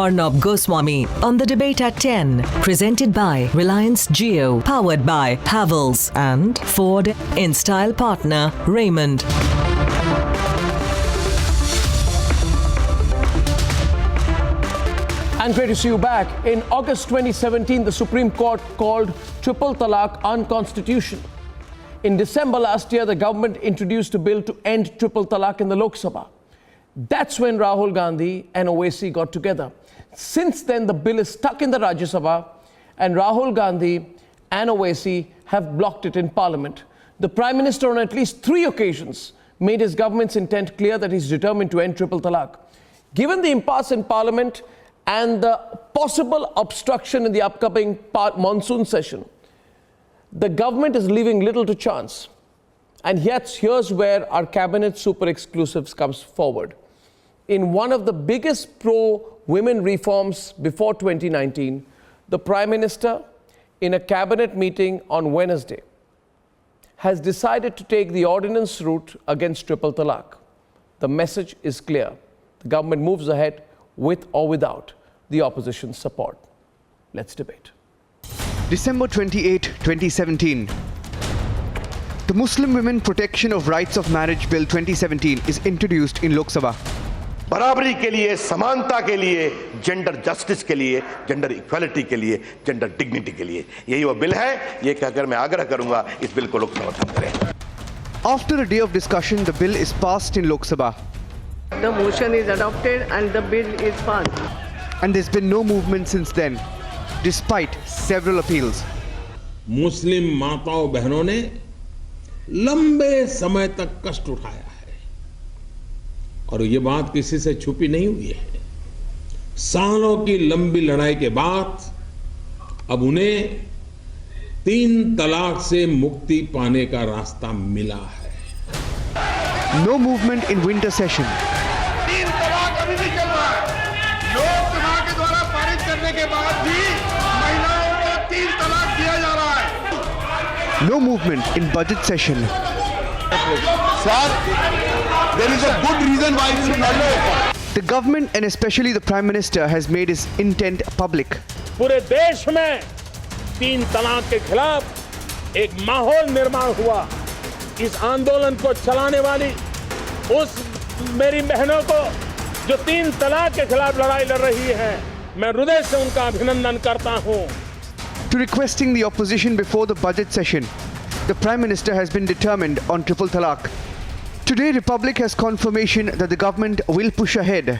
Arnab Goswami on the debate at 10. Presented by Reliance Jio. Powered by Havells and Ford. In-style partner Raymond. And great to see you back. In August 2017, the Supreme Court called triple talaq unconstitutional. In December last year, the government introduced a bill to end triple talaq in the Lok Sabha. That's when Rahul Gandhi and Owaisi got together. Since then, the bill is stuck in the Rajya Sabha, and Rahul Gandhi and Owaisi have blocked it in Parliament. The Prime Minister, on at least 3 occasions, made his government's intent clear that he's determined to end triple talaq. Given the impasse in Parliament and the possible obstruction in the upcoming monsoon session, the government is leaving little to chance. And yet, here's where our cabinet super exclusives comes forward. In one of the biggest pro-women reforms before 2019, the Prime Minister, in a cabinet meeting on Wednesday, has decided to take the ordinance route against triple talaq. The message is clear. The government moves ahead with or without the opposition's support. Let's debate. December 28, 2017. The Muslim Women Protection of Rights of Marriage Bill 2017 is introduced in Lok Sabha. बराबरी के लिए, समानता के लिए, gender justice के लिए, gender equality के लिए, जेंडर डिग्निटी के लिए, यही वो बिल है। ये कहकर मैं आग्रह करूंगा इस बिल को लोग समर्थन करें। After a day of discussion, the bill is passed in Lok Sabha. The motion is adopted and the bill is passed. And there's been no movement since then, despite several appeals. मुस्लिम माताओं बहनों ने लंबे समय तक कष्ट उठाया है और ये बात किसी से छुपी नहीं हुई है। सालों की लंबी लड़ाई के बाद अब उन्हें 3 तलाक से मुक्ति पाने का रास्ता मिला है। No movement in winter session. 3 तलाक अभी भी चल रहा है। लोकसभा के द्वारा पारित करने के बाद भी महिलाओं को 3 तलाक दिया जा रहा है। No movement in budget session. Sir, there is a good reason why it should not be. The government and especially the Prime Minister has made his intent public. पूरे देश में 3 तलाक के खिलाफ एक माहौल निर्माण हुआ। इस आंदोलन को चलाने वाली उस मेरी बहनों को जो 3 तलाक के खिलाफ लड़ाई लड़ रही हैं, मैं हृदय से उनका अभिनंदन करता हूं। To requesting the opposition before the budget session, the Prime Minister has been determined on triple talaq. Today, Republic has confirmation that the government will push ahead.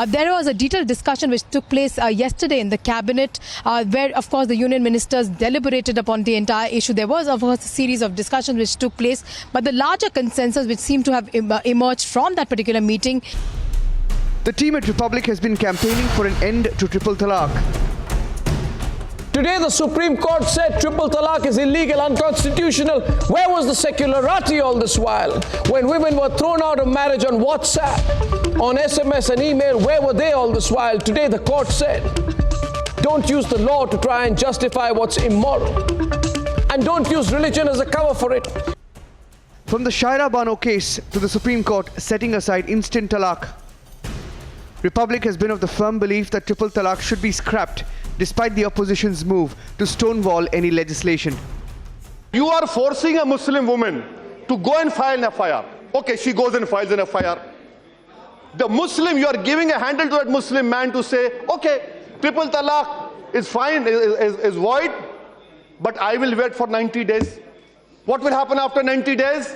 There was a detailed discussion which took place yesterday in the cabinet where, of course, the union ministers deliberated upon the entire issue. There was, of course, a series of discussions which took place, but the larger consensus which seemed to have emerged from that particular meeting. The team at Republic has been campaigning for an end to triple talaq. Today, the Supreme Court said triple talaq is illegal, unconstitutional. Where was the secularity all this while? When women were thrown out of marriage on WhatsApp, on SMS and email, where were they all this while? Today, the court said, don't use the law to try and justify what's immoral. And don't use religion as a cover for it. From the Shaira Bano case to the Supreme Court setting aside instant talaq, Republic has been of the firm belief that triple talaq should be scrapped despite the opposition's move to stonewall any legislation. You are forcing a Muslim woman to go and file an FIR. Okay, she goes and files an FIR. The Muslim, you are giving a handle to that Muslim man to say, okay, triple talaq is fine, is void, but I will wait for 90 days. What will happen after 90 days?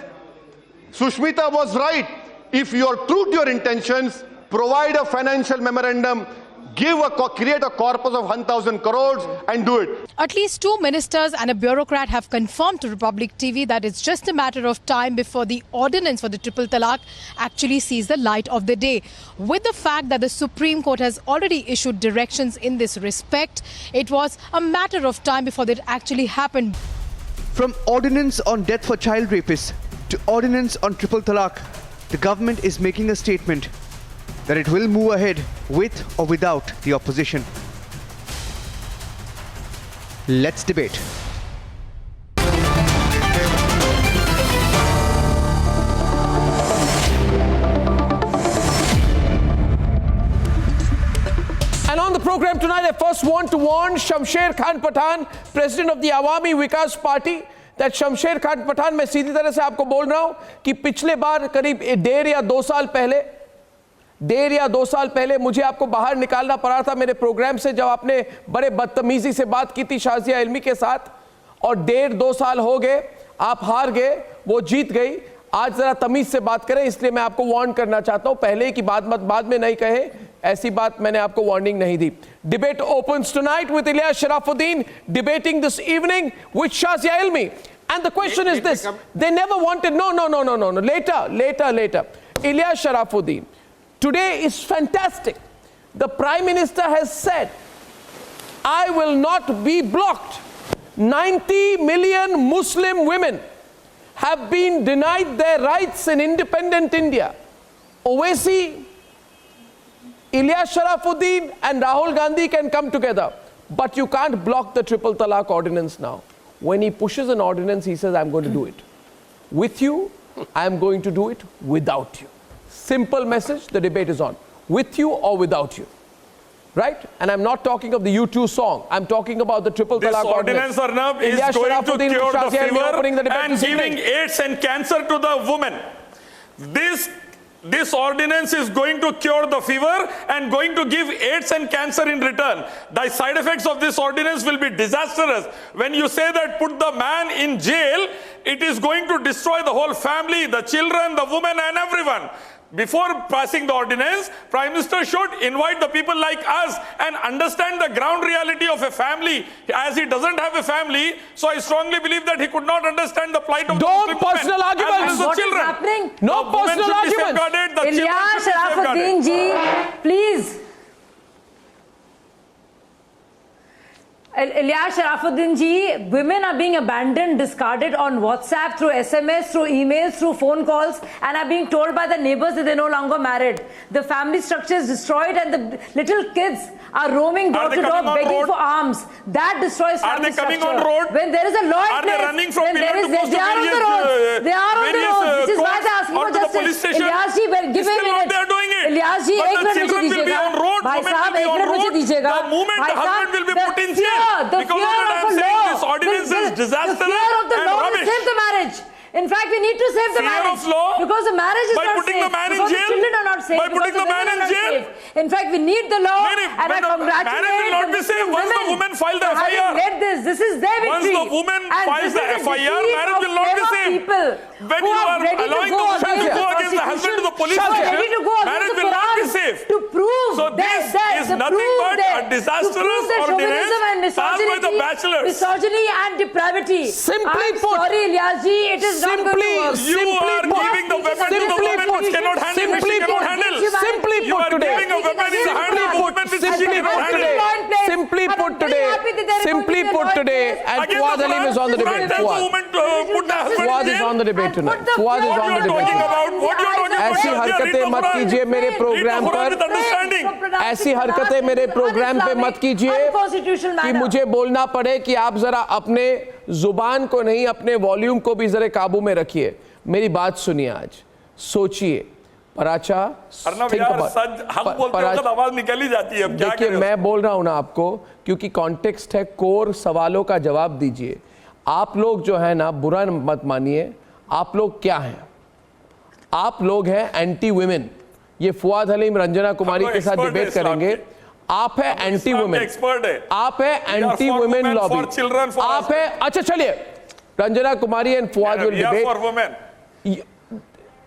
Sushmita was right. If you are true to your intentions, provide a financial memorandum, create a corpus of 1,000 crores and do it. At least 2 ministers and a bureaucrat have confirmed to Republic TV that it's just a matter of time before the ordinance for the triple talaq actually sees the light of the day. With the fact that the Supreme Court has already issued directions in this respect, it was a matter of time before that actually happened. From ordinance on death for child rapists to ordinance on triple talaq, the government is making a statement that it will move ahead with or without the opposition. Let's debate. tonight, I first want to warn Shamsher Khan Pathan, president of the Awami Vikas Party, that Shamsher Khan Pathan, मैं सीधी तरह से आपको बोल रहा हूं कि पिछले बार करीब 1.5 या 2 साल पहले मुझे आपको बाहर निकालना पड़ा था मेरे प्रोग्राम से, जब आपने बड़े बदतमीजी से बात की थी शाजिया इल्मी के साथ, और 1.5-2 साल हो गए, आप हार गए, वो जीत गई। आज जरा तमीज से बात करें, इसलिए मैं आपको वार्न करना चाहता हूं, पहले की बात मत बाद में नहीं कहे, ऐसी बात मैंने आपको वार्निंग नहीं दी। Debate opens tonight with Ilyas Sharafuddin debating this evening with Shazia Ilmi. And the question is this, they never wanted, no, later. Ilyas Sharafuddin, today is fantastic. The Prime Minister has said, I will not be blocked. 90 million Muslim women have been denied their rights in independent India. Owaisi, Ilyas Sharafuddin and Rahul Gandhi can come together, but you can't block the Triple Talaq ordinance now. When he pushes an ordinance, he says, I'm going to do it with you, I'm going to do it without you. Simple message, the debate is on. With you or without you. Right? And I'm not talking of the U2 song. I'm talking about the Triple Talaq ordinance. This ordinance, Arnab, is going to cure the fever and giving AIDS and cancer to the women. This ordinance is going to cure the fever and going to give AIDS and cancer in return. The side effects of this ordinance will be disastrous. When you say that put the man in jail, it is going to destroy the whole family, the children, the women and everyone. Before passing the ordinance, Prime Minister should invite the people like us and understand the ground reality of a family, as he doesn't have a family. So I strongly believe that he could not understand the plight of Don't personal arguments. The What is children. happening? No personal arguments. Ilyas Sharafuddin ji, please. Ilyas Sharafuddin ji, women are being abandoned, discarded on WhatsApp, through SMS, through emails, through phone calls, and are being told by the neighbors that they're no longer married. The family structure is destroyed and the little kids are roaming door to door begging for alms. That destroys family structure. Are they coming on road? When there is a law in place, they running from they are on the roads. They are on the roads. This is why they're asking for justice. Ilyas ji, give him a minute. Ilyas ji, एक minute मुझे दीजिएगा। भाई साहब, एक minute मुझे दीजिएगा। भाई साहब, the fear of the law will save the marriage. In fact, we need to save the marriage because the marriage is not safe. Because the children are not safe. By putting the man in jail. In fact, we need the law, and I congratulate marriage will not be safe once the woman files the FIR. This is their victory. Once the woman files the FIR, marriage will not be safe. When you are allowing the woman to go against the husband to the police station, marriage will not be safe. To prove so this is nothing but a disastrous ordinance passed by the bachelors. Misogyny and depravity. Simply put, sorry, Ilyas ji, it is not going to work. You are giving the weapon to the woman which cannot handle, which she cannot handle. Simply put today, and Fuad Halim is on the debate. Fuad is on the debate tonight. Fuad is on the debate tonight. ऐसी हरकतें मत कीजिए मेरे programme पर, ऐसी हरकतें मेरे programme पे मत कीजिए कि मुझे बोलना पड़े कि आप जरा अपने जुबान को नहीं, अपने वॉल्यूम को भी जरा काबू में रखिए। मेरी बात सुनिए, आज सोचिए। पराचा, आवाज निकल ही जाती है। देखिए, मैं बोल रहा हूं ना आपको, क्योंकि कॉन्टेक्स्ट है, कोर सवालों का जवाब दीजिए। आप लोग जो है ना, बुरा मत मानिए, आप लोग क्या हैं? आप लोग हैं एंटी वुमेन। ये फुआद हलीम, रंजना कुमारी के साथ डिबेट करेंगे। आप है एंटी वुमेन, आप है एंटी वुमेन लॉबी, आप है। अच्छा चलिए, Ranjana Kumari and Fuad will debate.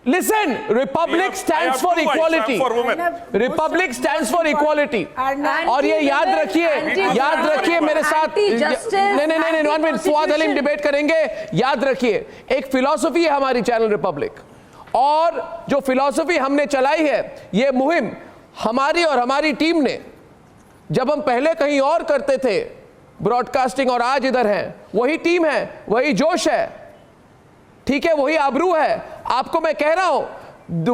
Listen, Republic stands for equality. Republic stands for equality. और ये याद रखिए मेरे साथ। नहीं, 1 मिनट, फुआद हलीम डिबेट करेंगे। याद रखिए, एक फिलॉसफी है हमारी चैनल रिपब्लिक, और जो फिलॉसफी हमने चलाई है, ये मुहिम हमारी और हमारी टीम ने, जब हम पहले कहीं और करते थे ब्रॉडकास्टिंग और आज इधर हैं, वही टीम है, वही जोश है, ठीक है, वही आबरू है। आपको मैं कह रहा हूं,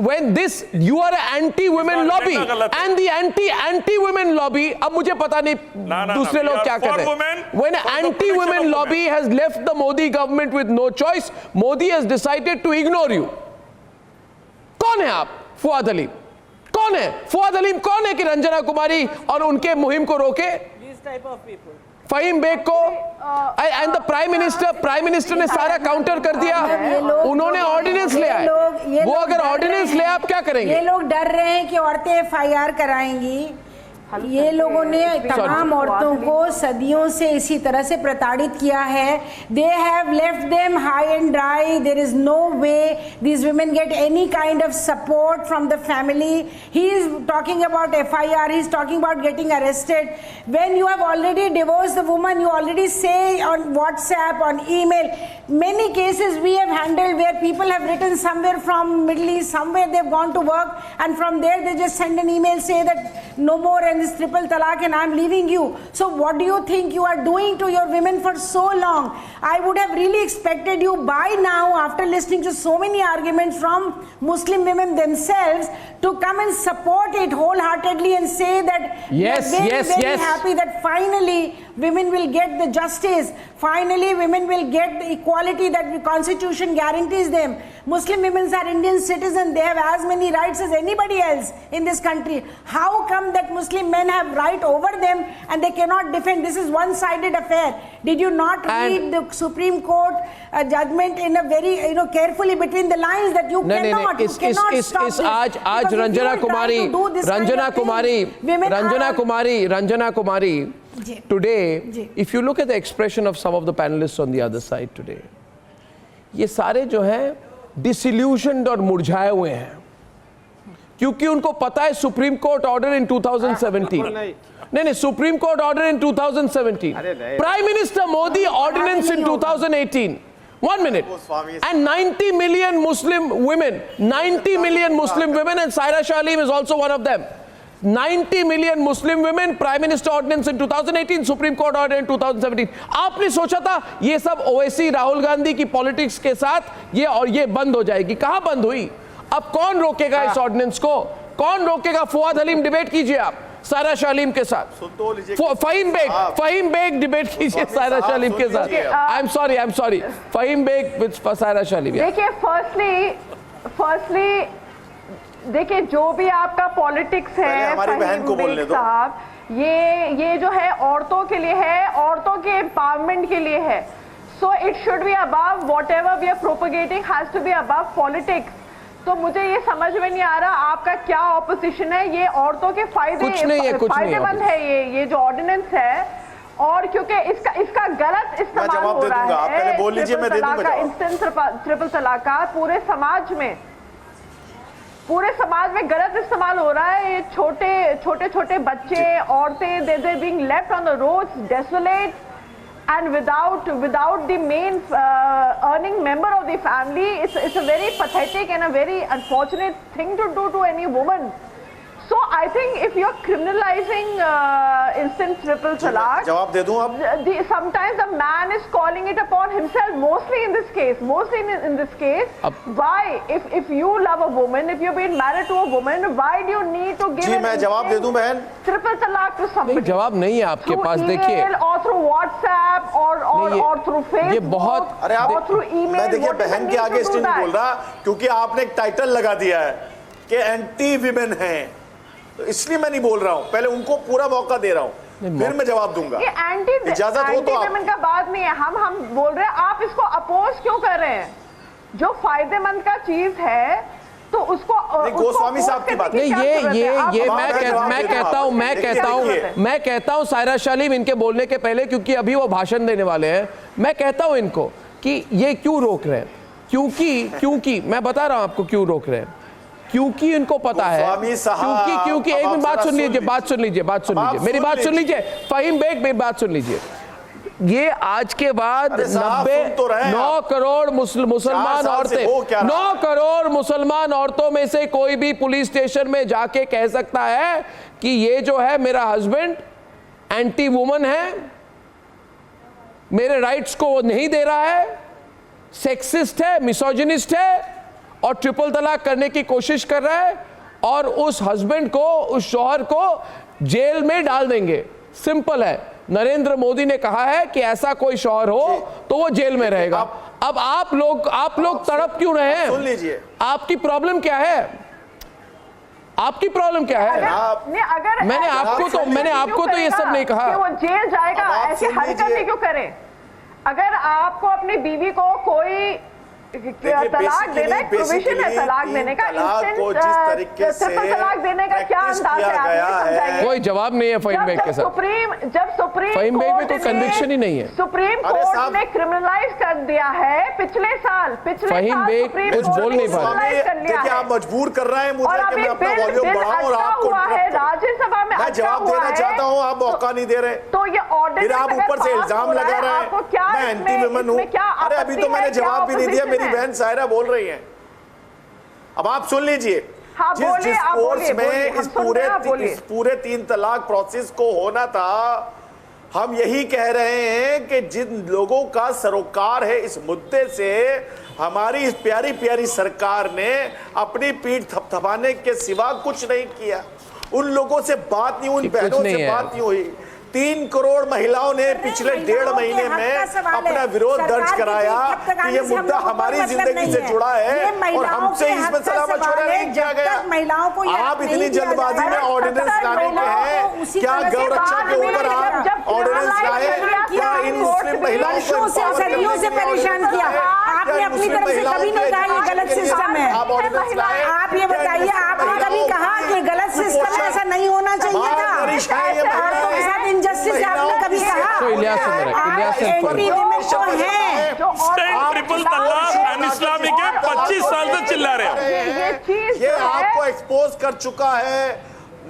when this you are an anti-women lobby and the anti-women lobby, अब मुझे पता नहीं दूसरे लोग क्या कर रहे हैं। When anti-women lobby has left the Modi government with no choice, Modi has decided to ignore you. कौन है आप? फुआद हलीम। कौन है? फुआद हलीम कौन है कि रंजना कुमारी और उनके मुहिम को रोके? फहीम बेग को एंड द प्राइम मिनिस्टर ने सारा काउंटर कर दिया। उन्होंने ऑर्डिनेंस ले आए, वो अगर ऑर्डिनेंस ले आप क्या करेंगे? ये लोग डर रहे हैं कि औरतें एफआईआर कराएंगी। ये लोगों ने तमाम औरतों को सदियों से इसी तरह से प्रताड़ित किया है। They have left them high and dry. There is no way these women get any kind of support from the family. He is talking about FIR, he is talking about getting arrested. When you have already divorced the woman, you already say on WhatsApp, on email. Many cases we have handled where people have written somewhere from Middle East, somewhere they've gone to work, and from there they just send an email, say that no more and this triple talaq and I'm leaving you. So what do you think you are doing to your women for so long? I would have really expected you by now, after listening to so many arguments from Muslim women themselves, to come and support it wholeheartedly and say that yes, they are very yes. happy that finally women will get the justice. Finally women will get the equality that the constitution guarantees them. Muslim women are Indian citizens. They have as many rights as anybody else in this country. How come that Muslim men have right over them and they cannot defend? This is one-sided affair. Did you not read the Supreme Court judgment in a very carefully between the lines that you cannot stop this? आज रंजना कुमारी today, if you look at the expression of some of the panelists on the other side today, ये सारे जो हैं disillusioned और मुरझाए हुए हैं, क्योंकि उनको पता है सुप्रीम कोर्ट ऑर्डर इन 2017, नहीं supreme court order in 2017, prime minister Modi ordinance in 2018. 1 minute. And 90 million Muslim women, 90 million Muslim women, and Saira Shalim is also one of them. 90 million Muslim women, Prime Minister Ordinance in 2018, Supreme Court Order in 2017. आपने सोचा था ये सब ओवैसी राहुल गांधी की politics के साथ ये बंद हो जाएगी? कहाँ बंद हुई? अब कौन रोकेगा इस ऑर्डिनेंस को? कौन रोकेगा? फुआद हलीम डिबेट कीजिए आप सारा शालीम के साथ, फहीम बेग डिबेट कीजिए सारा शालीम के साथ. I am sorry Fahim Beg with Sara Shalim. देखिए फर्स्टली देखिए जो भी आपका पॉलिटिक्स है फहीम साहब, ये जो है औरतों के लिए है, औरतों के एम्पावरमेंट के लिए है. So it should be above whatever we are propagating has to be above politics. तो मुझे ये समझ में नहीं आ रहा आपका क्या ऑपोजिशन है. ये औरतों के फायदेमंद है ये जो ऑर्डिनेंस है, और क्योंकि इसका गलत इस्तेमाल हो रहा है. ट्रिपल तलाक का पूरे समाज में गलत इस्तेमाल हो रहा है. ये छोटे बच्चे, औरतें, they being left on the roads desolate and without the main earning member of the family. It's a very pathetic and a very unfortunate thing to do to any woman. So I think if you're criminalizing instant triple talaq, जवाब दे दूं अब? Sometimes the man is calling it upon himself. Mostly in this case, why? If you love a woman, if you've been married to a woman, why do you need to give? जी मैं जवाब दे दूं बहन. Triple talaq to somebody. नहीं, जवाब नहीं है आपके पास. देखिए, or through WhatsApp or through Facebook. ये बहुत. अरे आप through email. मैं देखिए बहन के आगे इसलिए नहीं बोल रहा क्योंकि आपने एक टाइटल लगा दिया है कि एंटी विमेन है, तो इसलिए मैं नहीं बोल रहा हूं. पहले उनको पूरा मौका दे रहा हूं, फिर मैं जवाब दूंगा. इजाजत हो तो आप. का बात नहीं है, हम बोल रहे हैं आप इसको अपोज क्यों कर रहे हैं? जो फायदेमंद का चीज है तो उसको गोस्वामी साहब की बात नहीं. ये मैं कहता हूं सायरा शालीम इनके बोलने के पहले, क्योंकि अभी वो भाषण देने वाले हैं, मैं कहता हूं इनको कि ये क्यों रोक रहे हैं. क्योंकि मैं बता रहा हूं आपको क्यों रोक रहे हैं. क्योंकि इनको पता है, क्योंकि एक मिनट बात सुन लीजिए, मेरी बात सुन लीजिए. फहीम बेग मेरी बात सुन लीजिए. ये आज के बाद 9 करोड़ मुसलमान औरतें, 9 करोड़ मुसलमान औरतों में से कोई भी पुलिस स्टेशन में जाके कह सकता है कि ये जो है मेरा हस्बैंड एंटी वुमन है, मेरे राइट्स को वो नहीं दे रहा है, सेक्सिस्ट है, मिसोजिनिस्ट है और ट्रिपल तलाक करने की कोशिश कर रहा है, और उस हस्बैंड को, उस शौहर को जेल में डाल देंगे. सिंपल है. नरेंद्र मोदी ने कहा है कि ऐसा कोई शौहर हो तो वो जेल में रहेगा. अब आप लोग तड़प क्यों रहे हैं? सुन लीजिए, आपकी प्रॉब्लम क्या है? आपकी प्रॉब्लम क्या है? अगर मैंने आपको तो ये सब नहीं कहा कि वो जेल जाएगा, ऐसी हरकतें क्यों करे? अगर आपको अपनी बीवी को कोई तलाक देना है, प्रोविजन है तलाक देने का, ट्रिपल तलाक देने का क्या अंदाज है? कोई जवाब नहीं है फहीम बेग के साथ। जब सुप्रीम फहीम बेग में कोई कन्विक्शन ही नहीं है। सुप्रीम कोर्ट ने क्रिमिनलाइज कर दिया है पिछले साल फहीम बेग कुछ बोल नहीं पा रहे। आप मजबूर कर रहे हैं मुझे कि मैं अपना वॉल्यूम बढ़ाऊं और आपको राज्यसभा में मैं जवाब देना चाहता हूं, आप मौका नहीं दे रहे। तो ये ऑर्डर फिर आप ऊपर से इल्जाम लगा रहे हैं मैं एंटी वुमेन हूं। अरे अभी तो मैंने जवाब भी नहीं दिया, मेरी बहन सायरा बोल रही हैं। अब आप सुन लीजिए, जिस कोर्स में इस पूरे 3 तलाक प्रोसेस को होना था, हम यही कह रहे हैं कि जिन लोगों का सरोकार है इस मुद्दे से, हमारी इस प्यारी प्यारी सरकार ने अपनी पीठ थपथपाने के सिवा कुछ नहीं किया। उन लोगों से बात नहीं, उन बहनों से बात नहीं हुई। 3 करोड़ महिलाओं ने पिछले 1.5 महीने में अपना विरोध दर्ज कराया कि ये मुद्दा हमारी जिंदगी से जुड़ा है और हमसे इसमें सलाह मशवरा नहीं किया गया। आप इतनी जल्दबाजी में ऑर्डिनेंस लाने के हैं, क्या गौ रक्षा के ऊपर आप ऑर्डिनेंस लाए? क्या इन मुस्लिम महिलाओं को सदियों से परेशान किया? आपने अपनी तरफ से कभी नहीं कहा ये गलत सिस्टम है। आप ये बताइए, आपने कभी कहा कि गलत सिस्टम है, ऐसा नहीं होना चाहिए था? औरतों के साथ इंजस्टिस आपने कभी कहा? ट्रिपल तलाक अनइस्लामिक है, 25 साल से चिल्ला रहे हैं। ये आपको एक्सपोज कर चुका है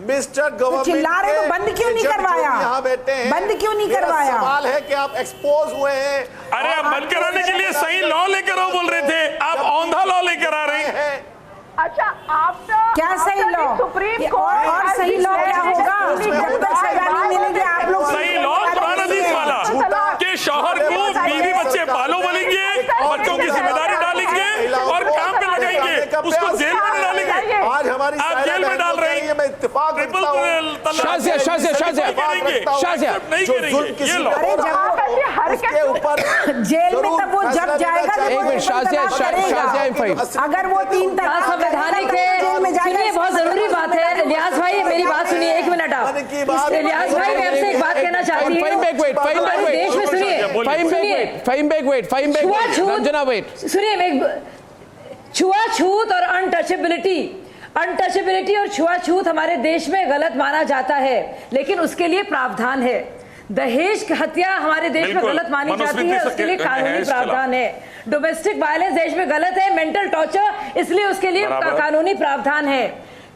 मिस्टर गवर्नमेंट। चिल्ला रहे तो बंद क्यों नहीं करवाया? यहाँ बैठे हैं, बंद क्यों नहीं करवाया? सवाल है कि आप एक्सपोज हुए हैं। अरे आप बंद कराने के लिए सही लॉ लेकर आओ बोल रहे थे, आप औंधा लॉ लेकर आ रहे हैं। अच्छा, आप क्या सही लॉ? सुप्रीम कोर्ट और सही लॉ क्या होगा? जब तक सजा नहीं मिलेगी आप लोग सही लॉ कुरान हदीस वाला कि शौहर को बीवी बच्चे पालो बोलेंगे, बच्चों की जिम्मेदारी डालेंगे और काम पे लगाएंगे, उसको जेल में डालेंगे। आज हमारी आप जेल में डाल रहे हैं। मैं इत्तेफाक ट्रिपल तलाक शाजिया उसके ऊपर जेल में तब वो जब जाएगा। एक मिनट शाजिया अगर वो 3 तलाक संवैधानिक है, सुनिए बहुत जरूरी बात है। इलियास भाई मेरी बात सुनिए, 1 मिनट आप। इलियास भाई मैं आपसे एक बात कहना चाहती हूँ। देश में सुनिए, छुआछूत और अनटचेबिलिटी और छुआछूत हमारे देश में गलत माना जाता है, लेकिन उसके लिए प्रावधान है। दहेज हत्या हमारे देश में गलत मानी जाती है, उसके लिए कानूनी प्रावधान है। डोमेस्टिक वायलेंस देश में गलत है, मेंटल टॉर्चर, इसलिए उसके लिए कानूनी प्रावधान है।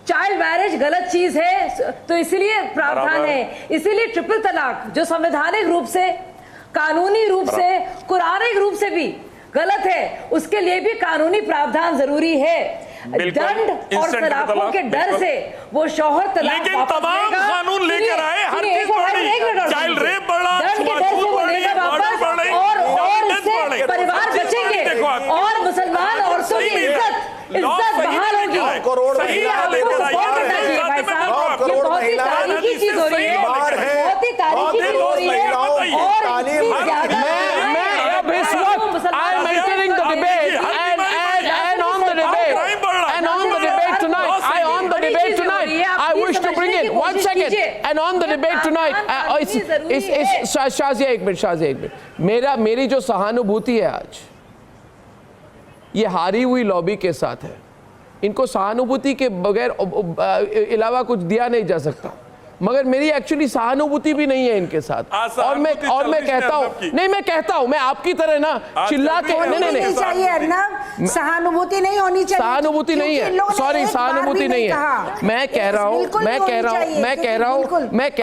चाइल्ड मैरिज गलत चीज है, तो इसीलिए प्रावधान है। इसीलिए ट्रिपल तलाक जो संवैधानिक रूप से, कानूनी रूप से, कुरानिक रूप से भी गलत है, उसके लिए भी कानूनी प्रावधान जरूरी है। दंड और तलाकों के डर से वो शौहर तलाक, लेकिन तमाम कानून लेकर आए, हर चीज बढ़ी, चाइल्ड रेप बढ़ा, दंड के डर से वो लेगा वापस और इससे परिवार बचेंगे और मुसलमान औरतों की इज्जत बहाल होगी। ये बहुत ही तारीखी चीज हो रही है, बहुत ही तारीखी चीज हो रही है। And on the debate tonight, Shazia एक मिनट, मेरी जो सहानुभूति है आज, ये हारी हुई लॉबी के साथ है। इनको सहानुभूति के बगैर अलावा कुछ दिया नहीं जा सकता, मगर मेरी एक्चुअली सहानुभूति भी नहीं है इनके साथ। और मैं कहता हूँ, नहीं मैं कहता हूँ, मैं आपकी तरह ना चिल्ला के नहीं चाहिए अर्नब, सहानुभूति नहीं होनी चाहिए। सहानुभूति नहीं है, सॉरी सहानुभूति नहीं है। मैं कह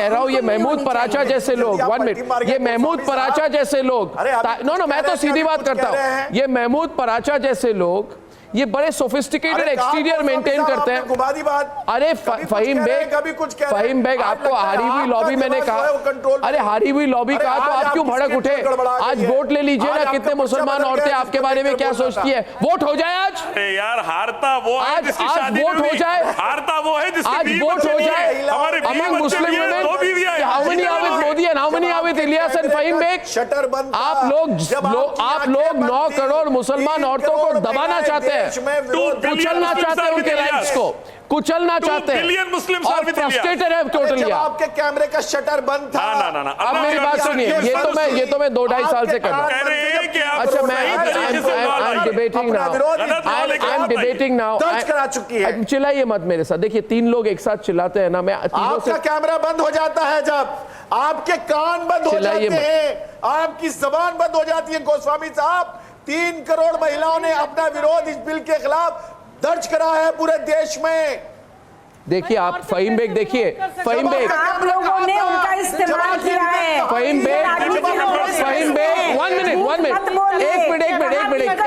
रहा हूँ ये महमूद पराचा जैसे लोग, 1 मिनट, ये महमूद पराचा जैसे लोग, नो मैं तो सीधी बात करता हूँ, ये महमूद पराचा जैसे लोग ये बड़े सोफिस्टिकेटेड एक्सटीरियर मेंटेन करते हैं। अरे फहीम बेग आपको हारी हुई लॉबी मैंने कहा, अरे हारी हुई लॉबी कहा तो आप क्यों भड़क उठे? आज वोट ले लीजिए ना, कितने मुसलमान औरतें आपके बारे में क्या सोचती है? वोट हो जाए आज। यार हारता वो है जिसकी शादी वोट हो जाए, हारता वो है जिसकी आज वोट हो जाए। Among Muslim women, how many are with Modi and how many are with Ilyas and Fahim Beg? आप लोग 9 करोड़ मुसलमान औरतों को दबाना चाहते हैं, कुचलना चाहते हैं उनके राइट्स को, कुचलना चाहते हैं बिलियन मुस्लिम्स और फ्रस्ट्रेटेड है टोटली। आपके कैमरे का शटर बंद था। ना अब मेरी बात सुनिए, ये तो मैं 2-2.5 साल से कर रहा हूं। अच्छा, मैं I'm debating now दर्ज करा चुकी है। चिल्लाइए मत मेरे साथ। देखिए 3 लोग एक साथ चिल्लाते हैं ना, मैं आपका कैमरा बंद हो जाता है जब आपके कान बंद हो जाते हैं, आपकी जबान बंद हो जाती है। गोस्वामी साहब, 3 करोड़ महिलाओं ने अपना विरोध इस बिल के खिलाफ दर्ज करा है पूरे देश में। देखिए आप फहीम बेग, देखिए फहीम बेग, आप लोगों ने उनका इस्तेमाल किया है। फहीम बेग 1 मिनट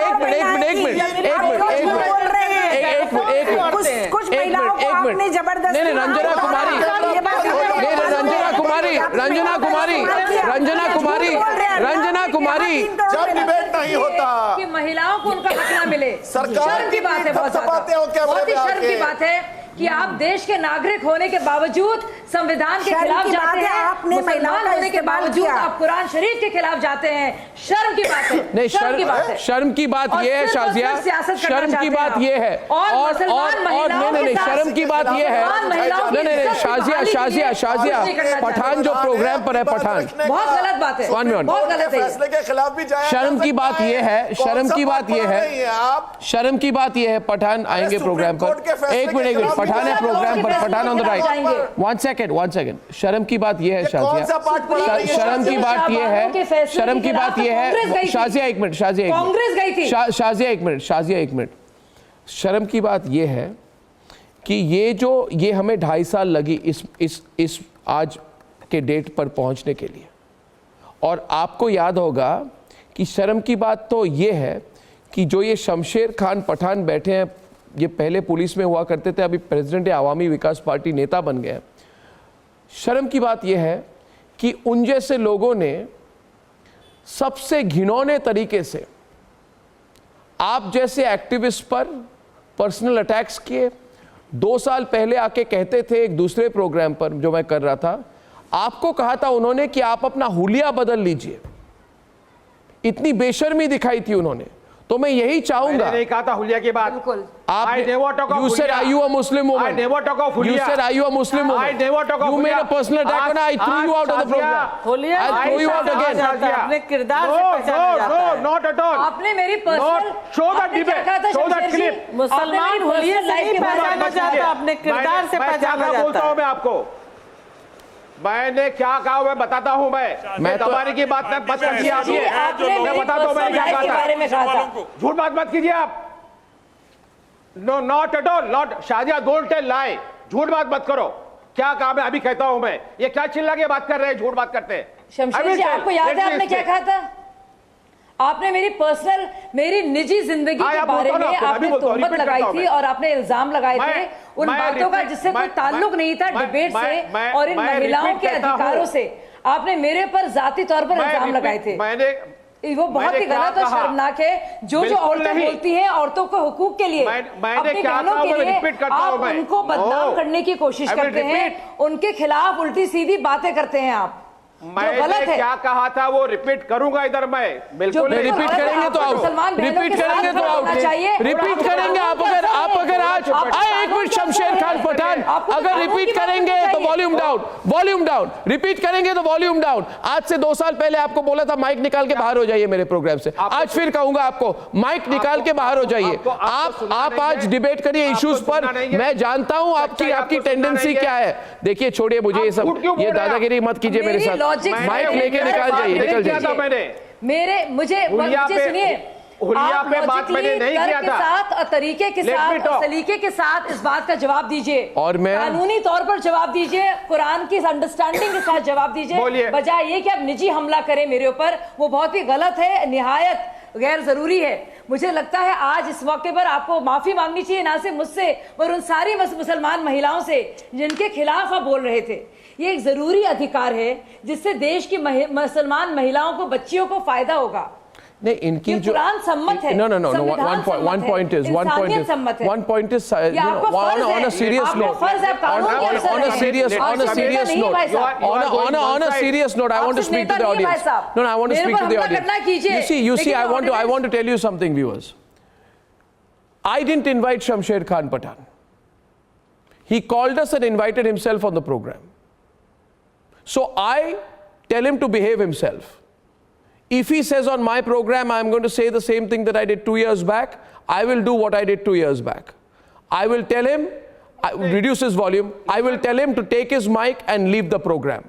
कुछ महिलाओं को आपने जबरदस्ती रंजना कुमारी जब डिबेट नहीं होता कि महिलाओं को उनका हक ना मिले, सरकार शर्म की बात है। बहुत ही शर्म की बात है कि आप देश के नागरिक होने के बावजूद संविधान के खिलाफ जाते हैं, आपने मुसलमान होने के बावजूद आप कुरान शरीफ के खिलाफ जाते हैं। शर्म की बात है। नहीं, शर्म की बात ये है शाजिया, शर्म की बात ये है और नहीं, शर्म की बात ये है, नहीं शाजिया, पठान जो प्रोग्राम पर है, पठान बहुत गलत बात है, बहुत गलत है। फैसले के खिलाफ भी जाए। शर्म की बात ये है, शर्म की बात ये है, पठान आएंगे प्रोग्राम पर। एक मिनट, पठान है प्रोग्राम पर, Pathan on the right. 1 second. शर्म की बात ये है शाजिया, शर्म की बात ये है, शाजिया एक मिनट, शाजिया एक मिनट। शर्म की बात ये है कि ये हमें 2.5 साल लगी इस आज के डेट पर पहुंचने के लिए। और आपको याद होगा कि शर्म की बात तो ये है कि जो ये शमशेर खान पठान बैठे हैं, ये पहले पुलिस में हुआ करते थे, अभी प्रेसिडेंट आवामी विकास पार्टी नेता बन गए। शर्म की बात यह है कि उन जैसे लोगों ने सबसे घिनौने तरीके से आप जैसे एक्टिविस्ट पर पर्सनल अटैक्स किए। 2 साल पहले आके कहते थे एक दूसरे प्रोग्राम पर जो मैं कर रहा था, आपको कहा था उन्होंने कि आप अपना हुलिया बदल लीजिए। इतनी बेशर्मी दिखाई थी उन्होंने। तो मैं यही चाहूंगा, मैंने नहीं कहा था हुलिया की बात। आप you said are you a Muslim woman? I never talk of hulia. You said are you a Muslim woman? I never talk of you made a personal attack on I threw you out of the program. I threw you out again. अपने किरदार से पहचाना जाता है। No, not at all. आपने मेरी personal show that debate, show that clip. मुसलमान हुलिया से नहीं पहचाना जाता, अपने किरदार से पहचाना जाता है। बोलता हूँ मैं आपको, मैंने क्या कहा मैं बताता हूं। मैं दबाने की बात मैं बस कीजिए आप, मैं बताता हूं मैंने क्या कहा था। झूठ बात मत कीजिए आप। No, not at all, not. Shazia, don't tell lie. झूठ बात मत करो। क्या कहा मैं अभी कहता हूं मैं। ये क्या चिल्ला के बात कर रहे हैं, झूठ बात करते हैं। शमशेर जी, आपको याद है आपने क्या कहा था? आपने मेरी निजी जिंदगी के बारे में आपने तोहमत लगाई थी और आपने इल्जाम लगाए थे उन बातों का जिससे कोई ताल्लुक नहीं था डिबेट से और इन महिलाओं के अधिकारों से। आपने मेरे पर जाती तौर पर इल्जाम लगाए थे। वो बहुत ही गलत और शर्मनाक है। जो औरतें बोलती हैं औरतों को हुकूक के लिए, अपनी बहनों के लिए, आप उनको बदनाम करने की कोशिश करते हैं, उनके खिलाफ उल्टी सीधी बातें करते हैं आप। मैंने क्या कहा था वो रिपीट करूंगा इधर मैं। बिल्कुल रिपीट करेंगे तो आउट, रिपीट करेंगे तो आउट, रिपीट करेंगे आप अगर आज एक मिनट शमशेर खान पठान अगर रिपीट करेंगे तो वॉल्यूम डाउन, रिपीट करेंगे तो वॉल्यूम डाउन। आज से 2 साल पहले आपको बोला था माइक निकाल के बाहर हो जाइए मेरे प्रोग्राम से, आज फिर कहूंगा आपको माइक निकाल के बाहर हो जाइए। आप आज डिबेट करिए इश्यूज पर। मैं जानता हूं आपकी टेंडेंसी क्या है। देखिए छोड़िए मुझे ये सब, ये दादागिरी मत कीजिए मेरे साथ। माइक लेके निकल जाइए। मुझे सुनिए, हुलिया पे बात मैंने नहीं किया था। साथ और तरीके के साथ और सलीके के साथ इस बात का जवाब दीजिए और मैं कानूनी तौर पर जवाब दीजिए, कुरान की अंडरस्टैंडिंग के साथ जवाब दीजिए, बजाय ये कि आप निजी हमला करें मेरे ऊपर। वो बहुत ही गलत है, निहायत गैर जरूरी है। मुझे लगता है आज इस मौके पर आपको माफी मांगनी चाहिए, ना सिर्फ मुझसे और उन सारी मुसलमान महिलाओं से जिनके खिलाफ आप बोल रहे थे। ये एक जरूरी अधिकार है जिससे देश की मुसलमान महिलाओं को, बच्चियों को फायदा होगा। नहीं, इनकी जो कुरान सम्मत है। No. One point is on a serious note. On a serious note, I want to speak to the audience. No, I want to speak to the audience. You see, I want to tell you something, viewers. I didn't invite Shamsher Khan Patan. He called us and invited himself on the program. So I tell him to behave himself. If he says on my program, I'm going to say the same thing that I did 2 years back, I will do what I did 2 years back. I will tell him, reduce his volume, I will tell him to take his mic and leave the program.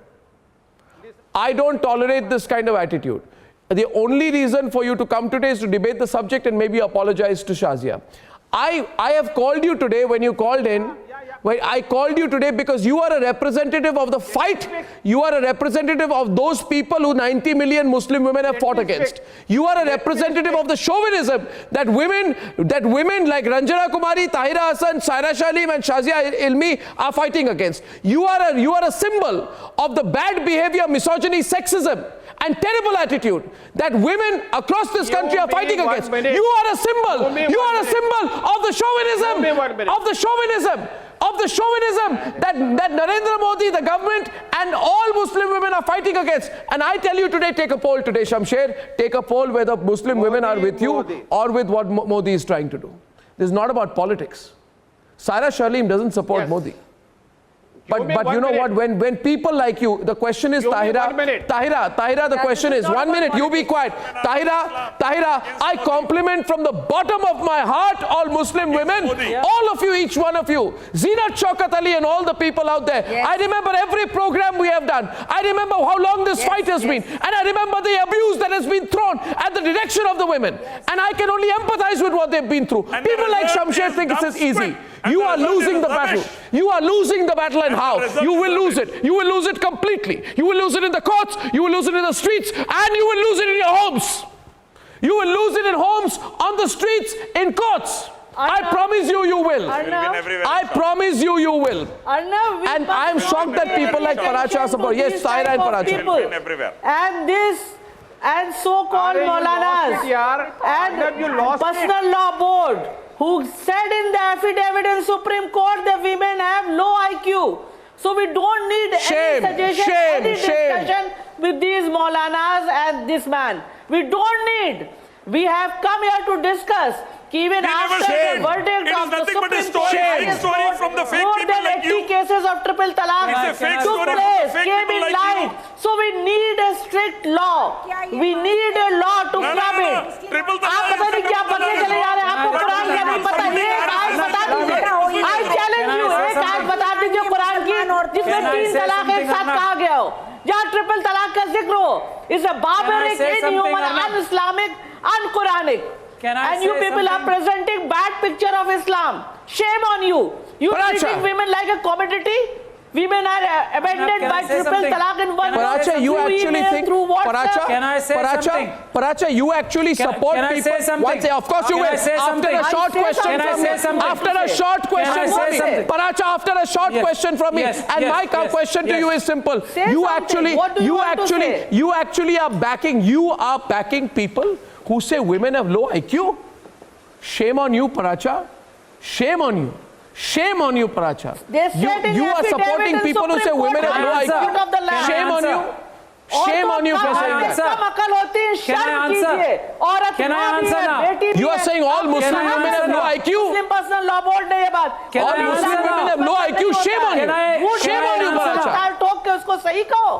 I don't tolerate this kind of attitude. The only reason for you to come today is to debate the subject and maybe apologize to Shazia. I have called you today when you called in. I called you today because you are a representative of the fight. You are a representative of those people who 90 million Muslim women have fought against. You are a representative of the chauvinism that women like Ranjana Kumari, Tahira Hassan, Saira Shalim and Shazia Ilmi are fighting against. You are a symbol of the bad behavior, misogyny, sexism and terrible attitude that women across this country are fighting against. You are a symbol. You are a symbol of the chauvinism that Narendra Modi, the government and all Muslim women are fighting against. And I tell you today, take a poll today, Shamsher, take a poll whether Muslim women are with you or with what Modi is trying to do. This is not about politics. Saira Shalim doesn't support Modi. But you know what, when people like you, the question is, Tahira, the question is, 1 minute, you be quiet. Tahira, I compliment from the bottom of my heart all Muslim women, all of you, each one of you, Zeenat Shaukat Ali and all the people out there. Yes. I remember every program we have done. I remember how long this fight has been. And I remember the abuse that has been thrown at the direction of the women. And I can only empathize with what they've been through. People like Shamsher think it's easy. You are losing the battle. You are losing the battle, and how? You will lose it. You will lose it completely. You will lose it in the courts, you will lose it in the streets, and you will lose it in your homes. You will lose it in homes, on the streets, in courts. I promise you, you will. I promise you, you will. And I am shocked that people like Paracha support. Yes, Saira and Paracha. And and so-called Maulanas and personal law board, who said in the affidavit in Supreme Court that women have low IQ. So we don't need any suggestion, any discussion with these Maulanas and this man. We don't need. We have come here to discuss. Even after the verdict of the Supreme Court, more than 80 cases of triple talaq took place, came in light. So we need a strict law. We need a law to curb it. आप पता नहीं क्या पढ़ने चले जा रहे हैं, आपको कुरान का नहीं पता, एक आयत बता दीजिए. I challenge you, एक आयत बता दीजिए कुरान की जिसमें 3 तलाक एक साथ कहा गया हो, जहाँ ट्रिपल तलाक का जिक्र हो. It's a barbaric, inhuman, un-Islamic, un-Quranic. And you people are presenting bad picture of Islam. Shame on you. You treating women like a commodity. Women are abandoned by triple talaq in one. Paracha, you actually think? Paracha, can I say something? Paracha, you actually support people. One say, of course you will. After a short question from me. After a short question from me. Paracha, after a short question from me. And my question to you is simple. You actually are backing people who say women have low IQ. Shame on you, Paracha. Shame on you. Shame on you, Paracha. You are supporting people who say women have low IQ. Shame on you. Shame on you for saying that. Can I answer now? You are saying all Muslim women have low IQ? All Muslim women have low IQ? Shame on you. Shame on you, Paracha.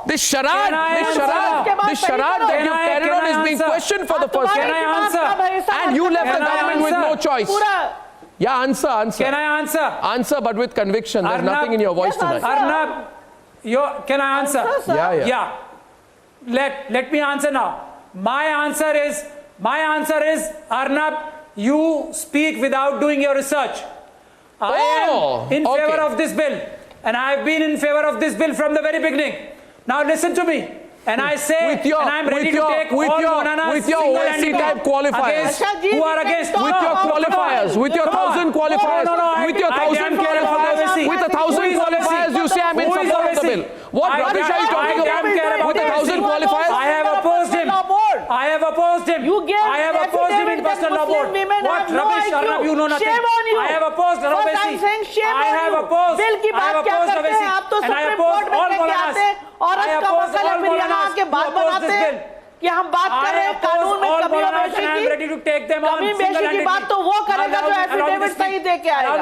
This charade that you carried on is being questioned for the first time. Can I answer? And you left the government with no choice. Yeah, answer. Can I answer? Answer, but with conviction. There's nothing in your voice tonight. Arnab, can I answer? Yeah. Let me answer now. My answer is, Arnab, you speak without doing your research. I am in favor of this bill. And I have been in favor of this bill from the very beginning. Now listen to me. And I say, and I'm ready to take all Maulana with your OSC type qualifiers, who are against, with your qualifiers, with your 1,000 qualifiers, with your 1,000 qualifiers, with 1,000 qualifiers, you say I'm in support of the bill. What rubbish are you talking about? With 1,000 qualifiers? I have opposed him. I have opposed him. I have opposed him in personal law board. What rubbish, Arnab, you know nothing. I have opposed Rawesi. I have opposed Rawesi. And I oppose all Maulanas. औरत का मकल है, फिर यहाँ आके बात बनाते हैं कि हम बात कर रहे हैं कानून में कमी और बेशी की बात तो वो करेगा जो एफिडेविट सही नहीं दे के आएगा।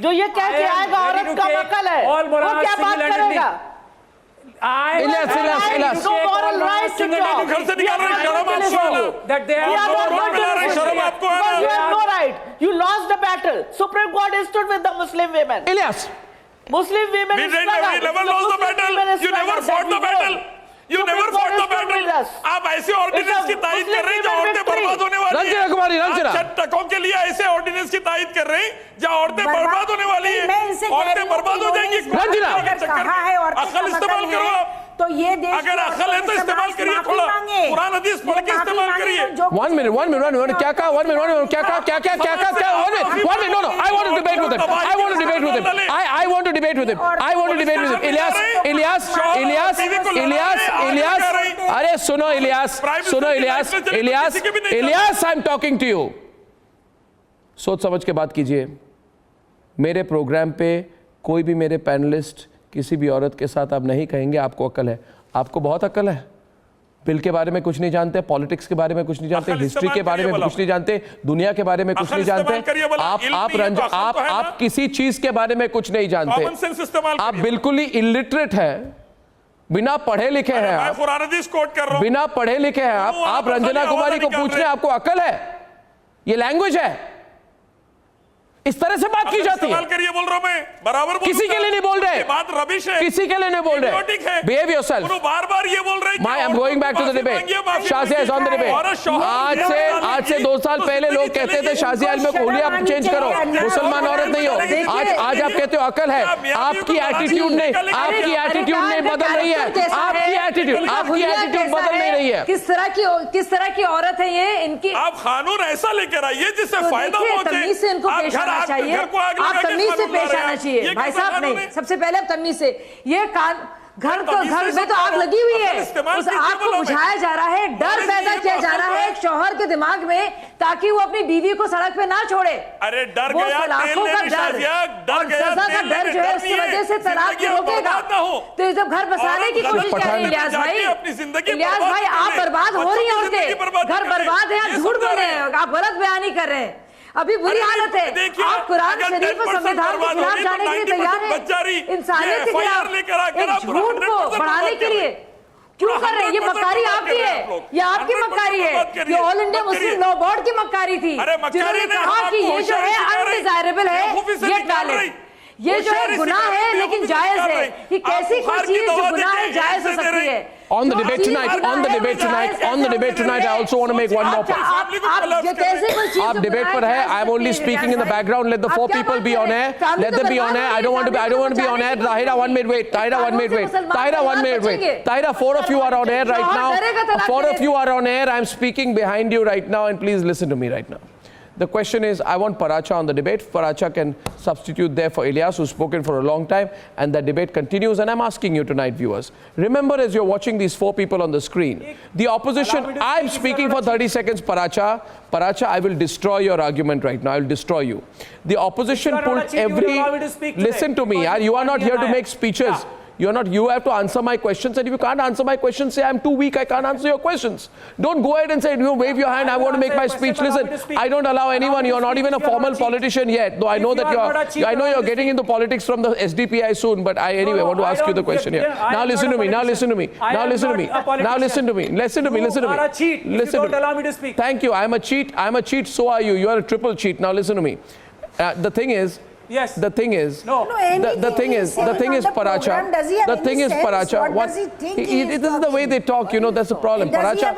जो ये कह के आएगा औरत का वकल है, वो क्या बात करेगा? इलियास घर से निकाल रहे, शर्म आपको है ना? You have no right. You lost the battle. Supreme Court stood with the Muslim women. Ilyas, Muslim women we never lost the battle. You never fought the battle. You never fought the battle. आप ऐसे ordinance की तायद कर रहे हैं जहाँ औरतें बर्बाद होने वाली हैं। रंजना कुमारी, रंजना। आप टकों के लिए ऐसे ऑर्डिनेंस की तायद कर रहे हैं जहाँ औरतें बर्बाद होने वाली हैं। औरतें बर्बाद हो जाएंगी। रंजना, अकल इस्तेमाल करो आप। तो ये देश अगर अकल है तो इस्तेमाल करिए थोड़ा, कुरान हदीस पढ़ के इस्तेमाल करिए। One minute, क्या कहा? One minute, क्या? One minute, no, I want to debate with him. I want to debate with him. Ilyas, अरे सुनो Ilyas, I am talking to you. सोच समझ के बात कीजिए। मेरे प्रोग्राम पे कोई भी मेरे पैनलिस्ट किसी भी औरत के साथ आप नहीं कहेंगे आपको अकल है। आपको बहुत अकल है। बिल के बारे में कुछ नहीं जानते, पॉलिटिक्स के बारे में कुछ नहीं जानते, हिस्ट्री के बारे में कुछ नहीं जानते, दुनिया के बारे में कुछ नहीं जानते। आप किसी चीज के बारे में कुछ नहीं जानते। आप बिल्कुल ही इलिटरेट है, बिना पढ़े लिखे हैं आप, बिना पढ़े लिखे हैं आप रंजना कुमारी को पूछ रहे हैं आपको अकल है? ये लैंग्वेज है? इस तरह से बात की जाती है? करिए बोल रहा हूं मैं, बराबर किसी के लिए नहीं बोल रहे, बात रबिश है, किसी के लिए नहीं बोल रहे। Behave yourself. बार-बार ये बोल रहे हैं। I am going back to the debate. Shazia is on the debate. आज से 2 साल पहले लोग कहते थे शाज़िया में हुलिया चेंज करो, मुसलमान औरत नहीं हो। आज आप कहते हो अकल है। आपकी एटीट्यूड नहीं बदल रही है। आपकी एटीट्यूड बदल नहीं रही है। किस तरह की औरत है ये? इनकी आप कानून ऐसा लेकर आइए जिससे फायदा पहुंचे। इनको पेश आना चाहिए। आप तमीज से पेश आना चाहिए भाई साहब। नहीं, सबसे पहले आप तमीज से। ये घर में तो आग लगी हुई है, उस आग को बुझाया जा रहा है, डर पैदा किया जा रहा है एक शौहर के दिमाग में, ताकि वो अपनी बीवी को सड़क पे ना छोड़े। अरे डर गया, सजा का डर जो है उसकी वजह से तलाक रोकेगा। तो जब घर बसाने की कोशिश कर रहे हैं इलियास भाई, आप बर्बाद हो रही हैं औरतें, घर बर्बाद है, आप झूठ बोल रहे हैं, आप गलत बयानी कर रहे हैं। अभी बुरी हालत है। आप कुरान शरीफ और संविधान के खिलाफ जाने के लिए तैयार हैं, इंसानियत के खिलाफ एक झूठ को बढ़ाने के लिए क्यों कर रहे हैं? ये मक्कारी आपकी है, ये आपकी मक्कारी है, ये all India Muslim law board की मक्कारी थी, जिन्होंने कहा कि ये जो है अनडिजायरेबल है, ये डालें। ये जो है गुनाह है लेकिन जायज है। ये कैसी कोई चीज जो गुनाह है जायज हो सकती है? On the debate tonight, I also want to make one more point. आप debate पर है. I'm only speaking in the background. Let the 4 people be on air. Let them be on air. I don't want to be on air. Tahira, 1 minute wait. Tahira, 1 minute wait. Tahira, 4 of you are on air right now. 4 of you are on air. I'm speaking behind you right now, and please listen to me right now. The question is, I want Paracha on the debate. Paracha can substitute there for Ilyas, who's spoken for a long time, and the debate continues. And I'm asking you tonight, viewers, remember as you're watching these 4 people on the screen, the opposition, I'm speaking for 30 seconds, Paracha, I will destroy your argument right now. I will destroy you. The opposition pulled every, listen to me, you are not here to make speeches. You have to answer my questions, and if you can't answer my questions, say I'm too weak, I can't answer your questions. Don't go ahead and say, wave your hand, I want to make my speech. Listen, I don't allow anyone, you're not even a formal politician yet, though I know that I know you're getting into politics from the SDPI soon, but I anyway want to ask you the question here. Now listen to me. Thank you, I'm a cheat, so are you. You are a triple cheat. Now listen to me. The thing is, Yes. The thing is, Paracha. The thing is, Paracha. What? This is the way they talk. That's the problem. Paracha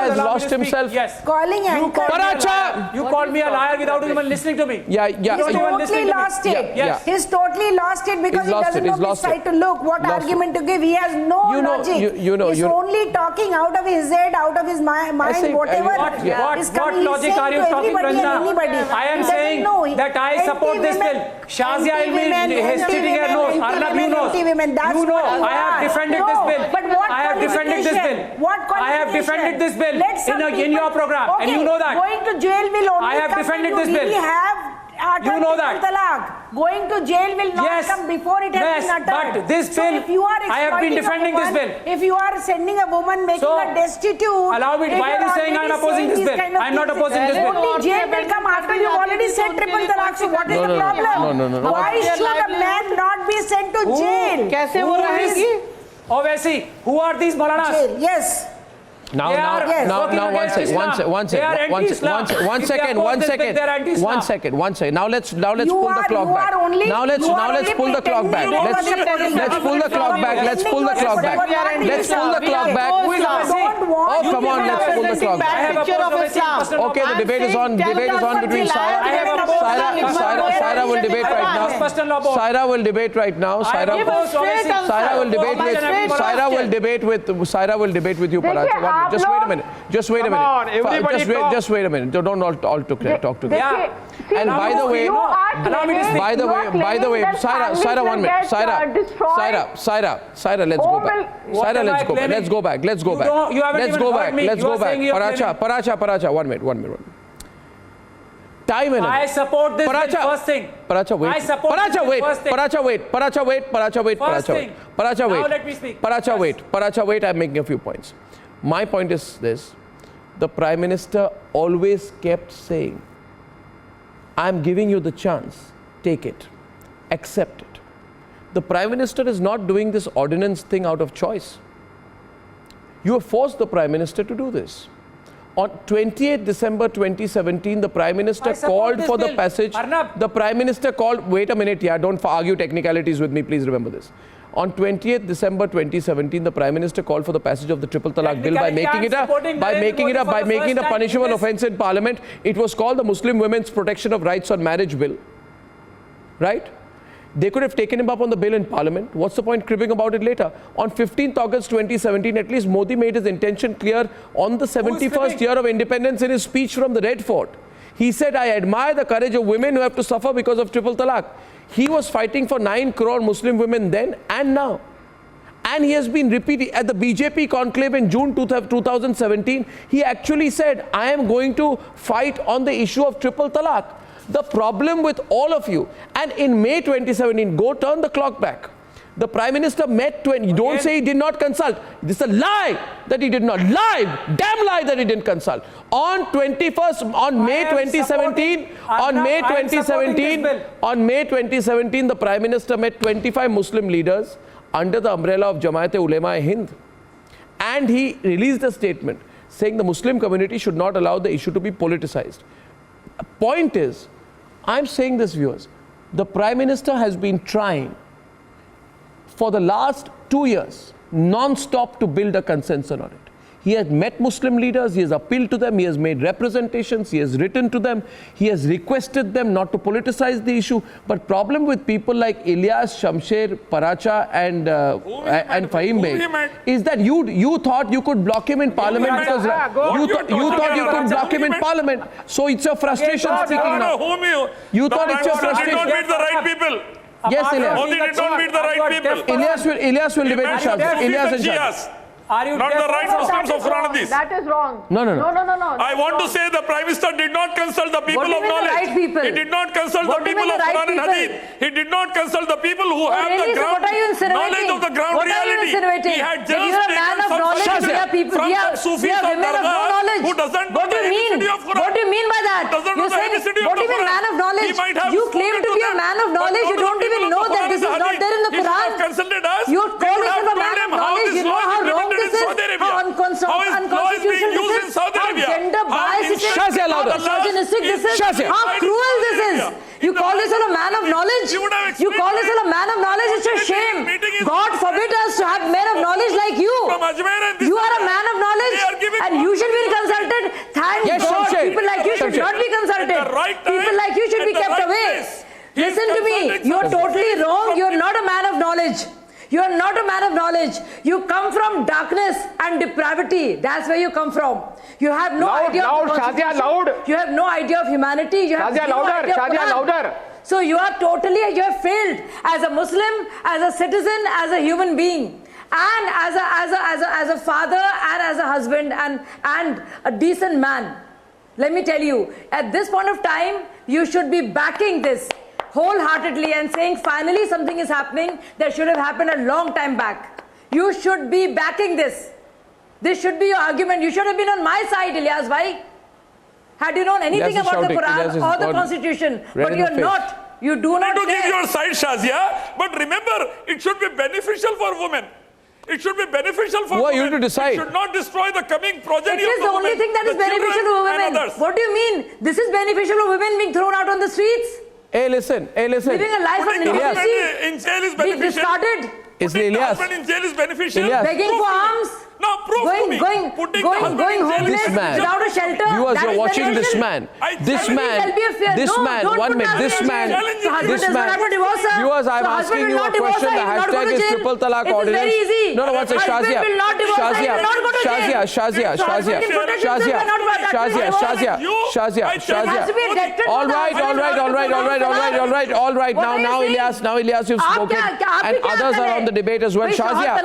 has lost himself. Yes. Calling Paracha. You called me a liar without even listening to me. Yeah. He's totally lost it. Yes. He's totally lost it because he doesn't know which side to look, what argument to give. He has no logic. He's only talking out of his head, out of his mind, whatever is coming. What logic are you talking, Ranjana? I am saying that I support this bill. Shazia Ilmi is sitting here knows. Arnab, you know. I have defended this bill. I have defended this bill. I have defended this bill in your program, and you know that. Going to jail will only I have defended this bill. You know that. Going to jail will not come before it has been uttered. But this bill, if you are I have been defending this bill. If you are sending a woman making her destitute, allow me. Why are you saying I'm opposing this bill? I'm not opposing this bill. Only jail will come after you already said triple talaq. So what is the problem? No. Why should a man not be sent to jail? Obviously, who are these Maulanas? Yes. Now, one second. Now let's pull the clock back. Now let's pull the clock back. Let's pull the clock back. Let's pull the clock back. Let's pull the clock back. Oh, come on, let's pull the clock back. Okay, the debate is on. Debate is on between Saira will debate right now. Saira will debate right now. Saira will debate with you, Paracha. Just wait a minute. Just wait a minute. Don't all talk together. And by the way, Saira, 1 minute. Saira, let's go back. Let's go back. Paracha, 1 minute. Time and I support this bill, first thing. Paracha, wait. I support Paracha, wait. first thing. Paracha, wait. Paracha, wait. Paracha, wait. I'm making a few points. My point is this. The Prime Minister always kept saying, I'm giving you the chance. Take it. Accept it. The Prime Minister is not doing this ordinance thing out of choice. You have forced the Prime Minister to do this. On 28th December 2017, the Prime Minister called for the passage. The Prime Minister called, wait a minute, don't argue technicalities with me, please remember this. On 20th December 2017, the Prime Minister called for the passage of the Triple Talaq Bill by making it a punishable offence in Parliament. It was called the Muslim Women's Protection of Rights on Marriage Bill. Right? They could have taken him up on the bill in Parliament. What's the point cribbing about it later? On 15th August 2017, at least Modi made his intention clear on the 71st year of independence in his speech from the Red Fort. He said, I admire the courage of women who have to suffer because of triple talaq. He was fighting for 9 crore Muslim women then and now. And he has been repeating at the BJP conclave in June 2017. He actually said, I am going to fight on the issue of triple talaq. The problem with all of you, and in May 2017, go turn the clock back. The Prime Minister met, don't say he did not consult. This is a lie that he did not. Damn lie that he didn't consult. On May 2017, the Prime Minister met 25 Muslim leaders under the umbrella of Jamaat-e-Ulema-e-Hind. And he released a statement saying the Muslim community should not allow the issue to be politicized. Point is, I'm saying this, viewers, the Prime Minister has been trying for the last 2 years non-stop to build a consensus on it. He has met Muslim leaders, he has appealed to them, he has made representations, he has written to them, he has requested them not to politicize the issue. But problem with people like Ilyas, Shamsher, Paracha and Fahim Beg is that you thought you could block him in Parliament because you thought you could block him in Parliament. So it's your frustration speaking now. You thought it's your frustration. Did not meet the right people. Yes, Ilyas. Modi did not meet the right people. Ilyas will debate with Shahzad. Ilyas and Shahzad. Are you not the right Muslims of Quran Hadith? That is wrong. No. I want to say the Prime Minister did not consult the people of knowledge. He did not consult the people of Quran and Hadith. He did not consult the people who have the ground knowledge of the ground reality. He had just taken some from some Sufis of Dargah who doesn't know the ABCD of Quran. What do you mean by that? You're saying, what do you mean man of knowledge? You claim to be a man of knowledge. You don't even know that this is not there in the Quran. You call yourself a man of knowledge. You know how wrong this is, how unconstitutional this is, how gender biased this is, how misogynistic this is, how cruel this is. You call yourself a man of knowledge? You call yourself a man of knowledge? It's a shame. God forbid us to have men of knowledge like you. You are a man of knowledge and you should be consulted. Thank God. People like you should not be consulted. People like you should be kept away. Listen to me. You are totally wrong. You are not a man of knowledge. You are not a man of knowledge. You come from darkness and depravity. That's where you come from. You have no idea of the Constitution. You have no idea of humanity. You have no idea of Quran. So you are totally, you have failed as a Muslim, as a citizen, as a human being, and as a father and as a husband and a decent man. Let me tell you, at this point of time, you should be backing this wholeheartedly and saying finally something is happening that should have happened a long time back. You should be backing this. This should be your argument. You should have been on my side, Ilyas bhai. Had you known anything about the Quran or the Constitution, but you're not. You do not to give your side, Shazia, but remember, it should be beneficial for women. It should be beneficial for women. Who are you to decide? It should not destroy the coming progeny. It is the only thing that is beneficial to women. What do you mean? This is beneficial for women being thrown out on the streets? Hey, listen. Living a life of necessity. In jail is being beneficial. discarded. Husband in jail is beneficial. Begging for alms. No, prove to me. Going homeless without a shelter. Viewers, you're watching this man. This man. One minute. This man. Viewers, I'm asking you a question. The hashtag is triple talaq ordinance. No, one second. Shazia. All right. Now, Ilyas, you've spoken. And others are on the debate as well. Shazia,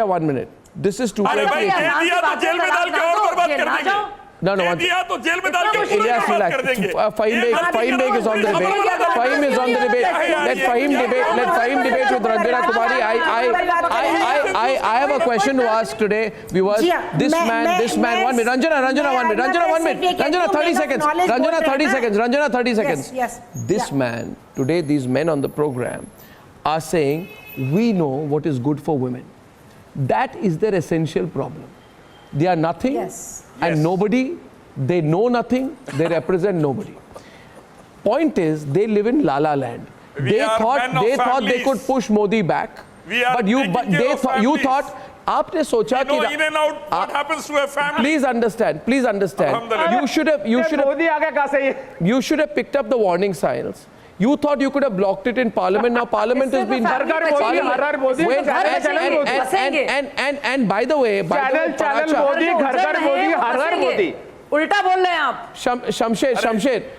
1 minute. This is too No, Ilyas, relax. Fahim Beg is on the debate. Fahim is on the debate. Let Fahim debate with Ranjana Kumari. I have a question to ask today, viewers. This man, 1 minute. Ranjana, 1 minute. Ranjana, 30 seconds. Ranjana, 30 seconds. Yes. This man, today, these men on the program are saying, we know what is good for women. That is their essential problem. They are nothing and nobody. They know nothing. They represent nobody. Point is, they live in La La Land. They thought they could push Modi back. But you thought. आपने सोचा कि in and out what happens to a family. Please understand. You should have picked up the warning signs. You thought you could have blocked it in Parliament. Now Parliament has been. And by the way, उल्टा बोल रहे हैं आप.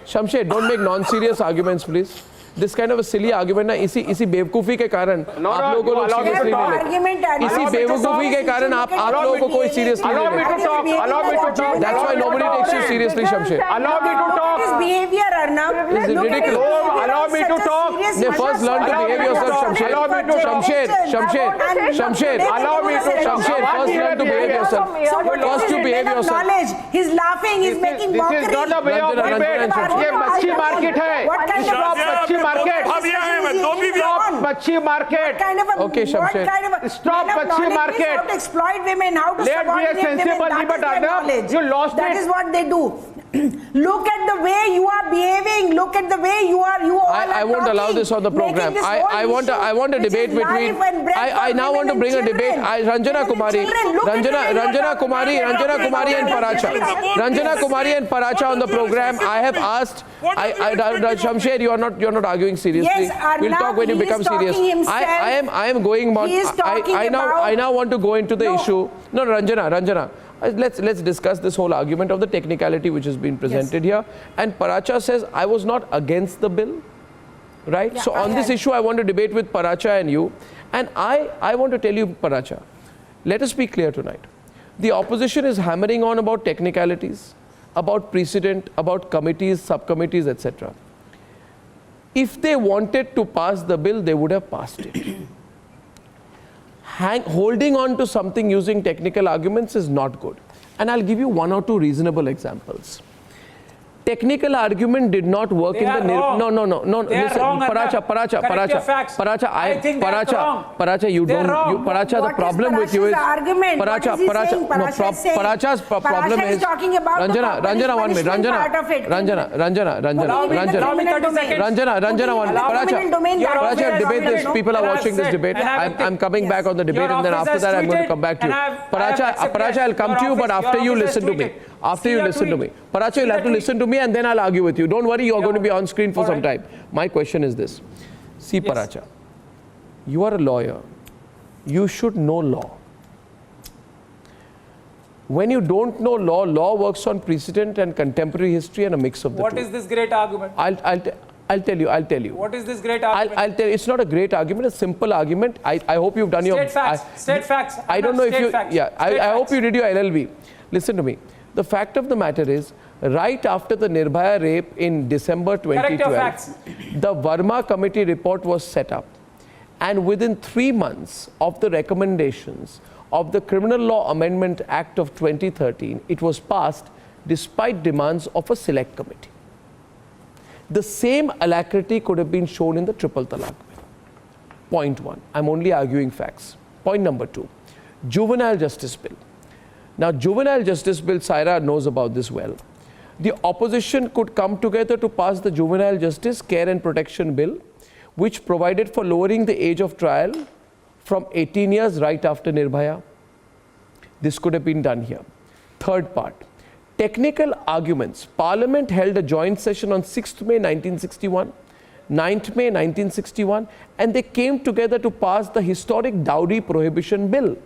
Shamshed, don't make non-serious arguments, please. This kind of a silly argument ना इसी बेवकूफी के कारण आप लोगों को seriously नहीं लेते. इसी बेवकूफी के कारण आप लोगों को कोई seriously नहीं लेते. That's why nobody takes you seriously, Shamshed. Allow me to talk. His behavior, Arnab. This is ridiculous. Allow me to talk. First learn to behave yourself, Shamshed. Shamshed. Allow me to talk. First learn to behave yourself. First to behave yourself. He's laughing. He's making mockery. This is not a way of debate. ये मच्छी market है. What kind of market. Stop machhi market. Okay, Shamshed. Stop machhi market. How to exploit women, how to subordinate women. That is you lost That is what they do. Look at the way you are behaving. Look at the way you are. I won't allow this on the program. I want a debate between. I now want to bring a debate. Ranjana Kumari and Paracha on the program. I have asked. Shamshed, you are not arguing seriously. Yes, we'll talk when you become serious. I am going on. I now want to go into the issue. No, Ranjana. Let's discuss this whole argument of the technicality which has been presented here. And Paracha says, I was not against the bill, right? Yeah, so on this issue, I want to debate with Paracha and you. And I want to tell you, Paracha, let us be clear tonight. The opposition is hammering on about technicalities, about precedent, about committees, subcommittees, etc. If they wanted to pass the bill, they would have passed it. Holding on to something using technical arguments is not good. And I'll give you 1 or 2 reasonable examples. Technical argument did not work in the... No. Listen, Paracha, you don't... Paracha, the problem with you is... Paracha's problem is... Ranjana, 1 minute. Ranjana, 1 minute. Paracha, debate this. People are watching this debate. I'm coming back on the debate and then after that I'm going to come back to you. Paracha, I'll come to you, but after you listen to me. Paracha, you'll have to listen to me and then I'll argue with you. Don't worry, you are going to be on screen for some time. My question is this. See, Paracha, you are a lawyer. You should know law. When you don't know law, law works on precedent and contemporary history and a mix of the two. What is this great argument? I'll tell you. What is this great argument? I'll tell you. It's not a great argument. It's a simple argument. I hope you've done State facts. State facts. I don't know if you. Facts. Yeah. I hope you did your LLB. Listen to me. The fact of the matter is, right after the Nirbhaya rape in December 2012, the Verma committee report was set up, and within 3 months of the recommendations of the Criminal Law Amendment Act of 2013, it was passed despite demands of a select committee. The same alacrity could have been shown in the Triple Talaq bill. Point one, I'm only arguing facts. Point number two, Juvenile Justice Bill. Now, Juvenile Justice Bill, Saira knows about this well. The opposition could come together to pass the Juvenile Justice Care and Protection Bill, which provided for lowering the age of trial from 18 years right after Nirbhaya. This could have been done here. Third part, technical arguments. Parliament held a joint session on 6th May 1961, 9th May 1961, and they came together to pass the historic Dowry Prohibition Bill.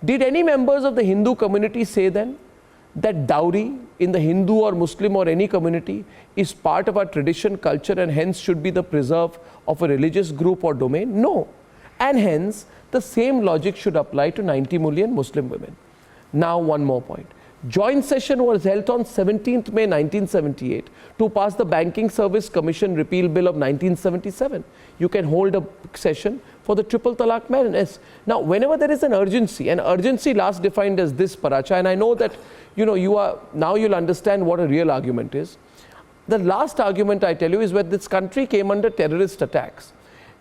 Did any members of the Hindu community say then that dowry in the Hindu or Muslim or any community is part of our tradition, culture, and hence should be the preserve of a religious group or domain? No. And hence, the same logic should apply to 90 million Muslim women. Now, one more point. Joint session was held on 17th May 1978 to pass the Banking Service Commission Repeal Bill of 1977. You can hold a session for the Triple Talaq madness. Now, whenever there is an urgency last defined as this, Paracha, and I know that now you'll understand what a real argument is. The last argument I tell you is when this country came under terrorist attacks.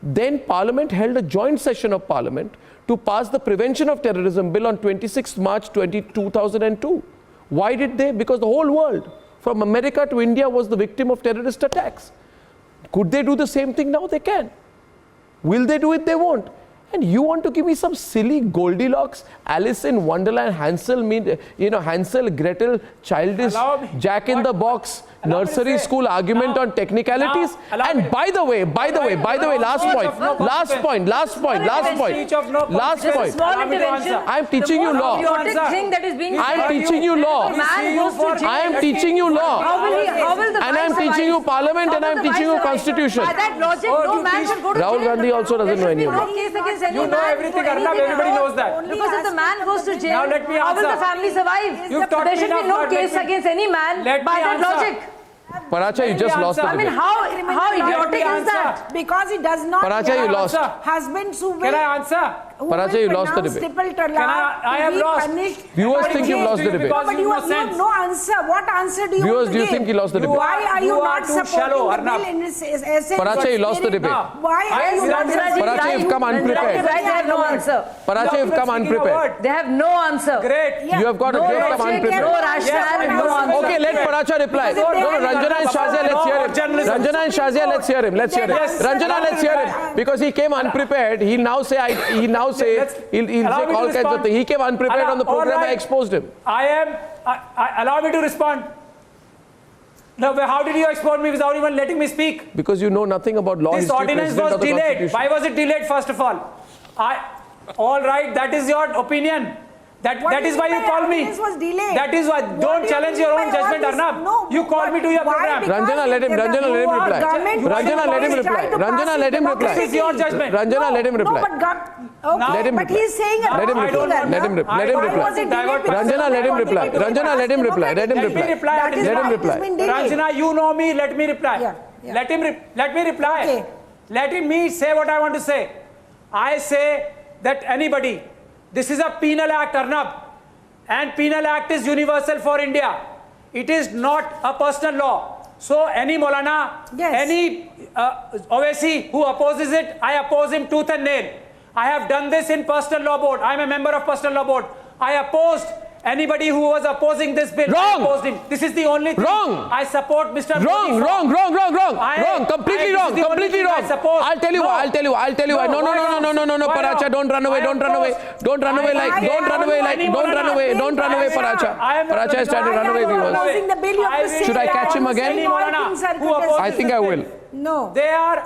Then Parliament held a joint session of Parliament to pass the Prevention of Terrorism Bill on 26th March 2002. Why did they? Because the whole world, from America to India, was the victim of terrorist attacks. Could they do the same thing now? They can. Will they do it? They won't. And you want to give me some silly Goldilocks, Alice in Wonderland, Hansel, Gretel, childish, Jack in the Box, nursery school argument on technicalities? And by the way, last point. I'm teaching you law. And I'm teaching you Parliament and I'm teaching you Constitution. Rahul Gandhi also doesn't know any of that. You know everything, Arnab. Everybody knows that. Because if the man goes to jail, now let me answer. How will the family survive? There should be no case against any man by that logic. Paracha, you just lost the debate. I mean, how idiotic is that? Because it does not. Paracha, you lost. Husbands who will. Can I answer? Paracha, you lost the debate. I have lost. Viewers think you lost the debate. But you have no answer. What answer do you Viewers, want to do you give? think you lost the debate? Why are you not supporting the bill in its essence? Paracha, you lost the debate. Why are you not supporting? Paracha, you've come unprepared. They have no answer. Paracha, you've come unprepared. They have no answer. Great. You have got come unprepared. No rationale, no answer. Okay, let Paracha reply. No, Ranjana and Shazia, let's hear him. Ranjana and Shazia, let's hear him. Ranjana, let's hear him. Because he came unprepared. He'll now say all kinds of things. He came unprepared on the program. I exposed him. Allow me to respond. No, how did you expose me without even letting me speak? Because you know nothing about law. This ordinance was delayed. Why was it delayed, first of all? All right, that is your opinion. That is why you call me. That is why. Don't challenge your own judgment, Arnab. No, you call me to your program. Ranjana, let him reply. Ranjana, let him reply. This is your judgment. Ranjana, let him reply. Let him but he's saying let him reply. Ranjana, let him reply. Ranjana, let him reply. Let him reply. Ranjana, you know me. Let me reply. Let me reply. Okay. Let me say what I want to say. I say that anybody. This is a penal act, Arnab, and penal act is universal for India. It is not a personal law. So any Maulana, any Owaisi who opposes it, I oppose him tooth and nail. I have done this in personal law board. I am a member of personal law board. I opposed anybody who was opposing this bill. Wrong. I opposed him. This is the only thing. Wrong. I support Mr. Wrong. Completely wrong. I'll tell you. No, Paracha, don't run away, Paracha. Paracha is trying to run away, viewers. Should I catch him again? I think I will. No. They are.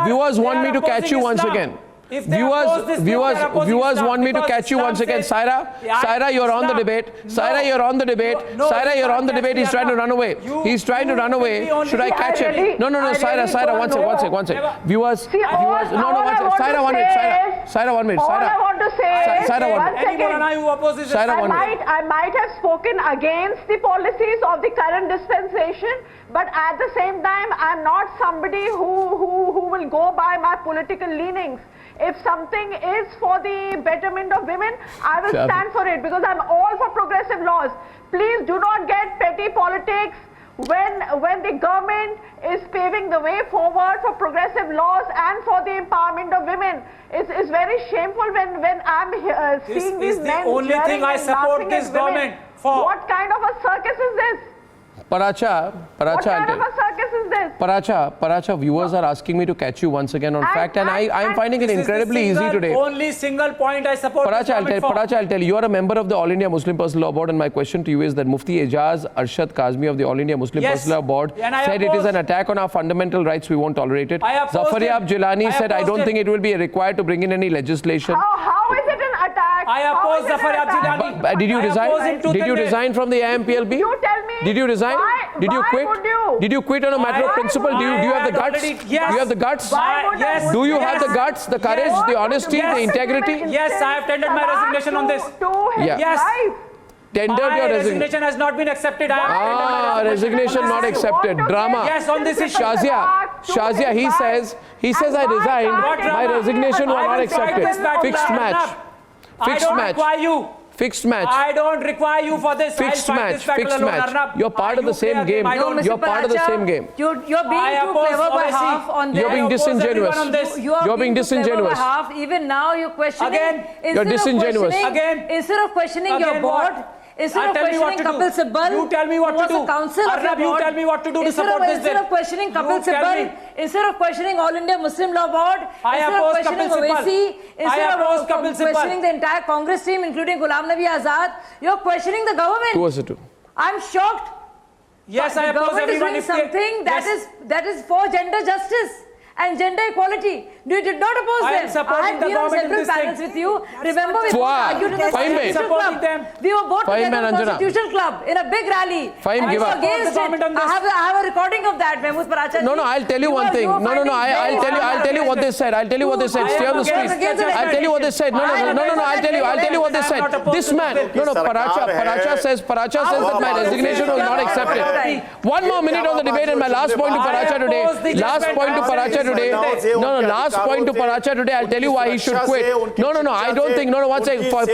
Viewers want me to catch you once again. Viewers want me to catch you once again. Saira, you're on the debate. Saira, you're on the debate. Saira, you're on the debate. He's trying to run away. He's trying to run away. Should I catch him? No, Saira, one sec. Viewers, one sec. Saira, 1 minute. Saira, 1 minute. All I want to say is, Saira, 1 minute. I might have spoken against the policies of the current dispensation, but at the same time, I'm not somebody who will go by my political leanings. If something is for the betterment of women, I will stand for it, because I'm all for progressive laws. Please do not get petty politics when the government is paving the way forward for progressive laws and for the empowerment of women. It's very shameful when I'm seeing these men. This is the only thing I support this government for. What kind of a circus is this? Paracha, what kind of a circus is this? Paracha, viewers are asking me to catch you once again on fact, and I am finding it incredibly easy today. Only single point I support. Paracha, I'll tell you, you are a member of the All India Muslim Personal Law Board, and my question to you is that Mufti Ejaz Arshad Kazmi of the All India Muslim Personal Law Board said it is an attack on our fundamental rights, we won't tolerate it. Zafaryab Jilani said, I don't think it will be required to bring in any legislation. How is it an attack? I oppose Zafaryab Jilani. Did you resign? Did you resign from the AMPLB? You tell me. Did you resign? Did you quit? Did you quit on a matter of principle? Do you have the guts? Do you have the guts? Do you have the guts, the courage, the honesty, the integrity? Yes, I have tendered my resignation on this. Yes. Tendered your resignation has not been accepted. Resignation not accepted. Drama. Yes, on this issue. Shazia, he says I resigned. My resignation was not accepted. Fixed match. Fixed match. Fixed match. I don't require you for this. Fixed match. You're part of the same game. You're part of the same game. You're being too clever by half on this. You're being disingenuous. You're being disingenuous. Even now you're questioning. You're disingenuous. Instead of questioning your board, instead of questioning Kapil Sibal, you tell me what to do. Arnab, you tell me what to do to support this. Instead of questioning Kapil Sibal, instead of questioning All India Muslim Law Board, instead of questioning Owaisi, instead of questioning the entire Congress team, including Ghulam Nabi Azad, you're questioning the government. I'm shocked. Yes, I oppose everyone. The government is doing something that is for gender justice and gender equality. You did not oppose them. I have been on several panels with you. Remember, we both argued in the Constitution Club. We were both together in the Constitution Club in a big rally. I was against it. I have a recording of that, Mehmood Paracha. No, I'll tell you one thing. I'll tell you what they said. I'll tell you what they said. Stay on the street. I'll tell you what they said. No, I'll tell you what they said. This man, Paracha says that my resignation was not accepted. One more minute on the debate and my last point to Paracha today. Last point to Paracha today. Last point to Paracha today. I'll tell you why he should quit. No, I don't think. No, one second. Fine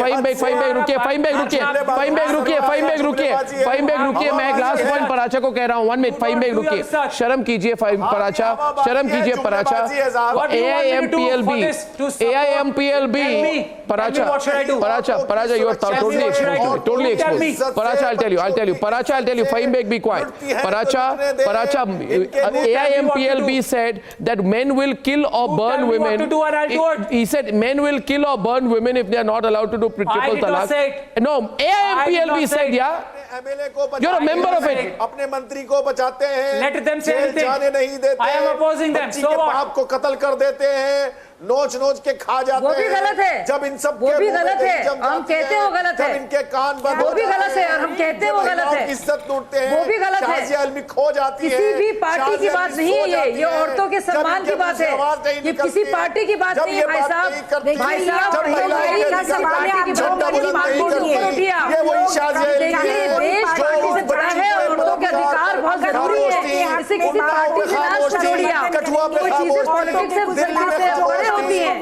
bag, रुकिए. मैं एक last point Paracha को कह रहा हूँ. 1 minute. Fine bag रुकिए. शर्म कीजिए Paracha. AIMPLB. Paracha, you are totally exposed. Paracha, I'll tell you. Fine bag, be quiet. Paracha. AIMPLB said that men will kill or burn women. He said men will kill or burn women if they are not allowed to do triple talaq. No, AIMPLB said, you're a member of it. अपने मंत्री को बचाते हैं. Let them say anything. जाने नहीं देते. I am opposing them. बच्ची के बाप को कत्ल कर देते हैं. नोच के खा जाते हैं. वो भी गलत है. जब इन सब वो भी गलत है. हम कहते हैं वो गलत है. जब इनके कान बंद वो भी गलत है और हम कहते हैं वो गलत है. इज्जत लूटते हैं. वो भी गलत है. शाज़िया अलमी खो जाती है. किसी भी पार्टी की बात नहीं है ये औरतों के सम्मान की बात है. ये किसी पार्टी की बात नहीं है भाई साहब. ये वही शाज़िया देश पार्टी से बड़ा है. औरतों के अधिकार बहुत जरूरी है. इसे किसी पार्टी से ना जोड़िए आप. वो चीजें पॉलिटिक्स से बड़े होती है.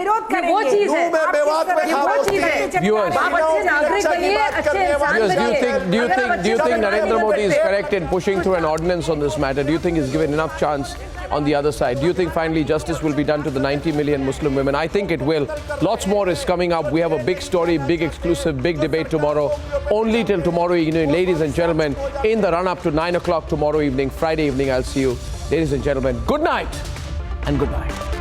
वो चीज है. वो चीज है. आप अच्छे नागरिक बनिए, अच्छे इंसान बनिए. Do you think Narendra Modi is correct in pushing through an ordinance on this matter? Do you think he's given enough chance on the other side? Do you think finally justice will be done to the 90 million Muslim women? I think it will. Lots more is coming up. We have a big story, big exclusive, big debate tomorrow. Only till tomorrow evening, ladies and gentlemen, in the run-up to 9 o'clock tomorrow evening, Friday evening, I'll see you. Ladies and gentlemen, good night and good night.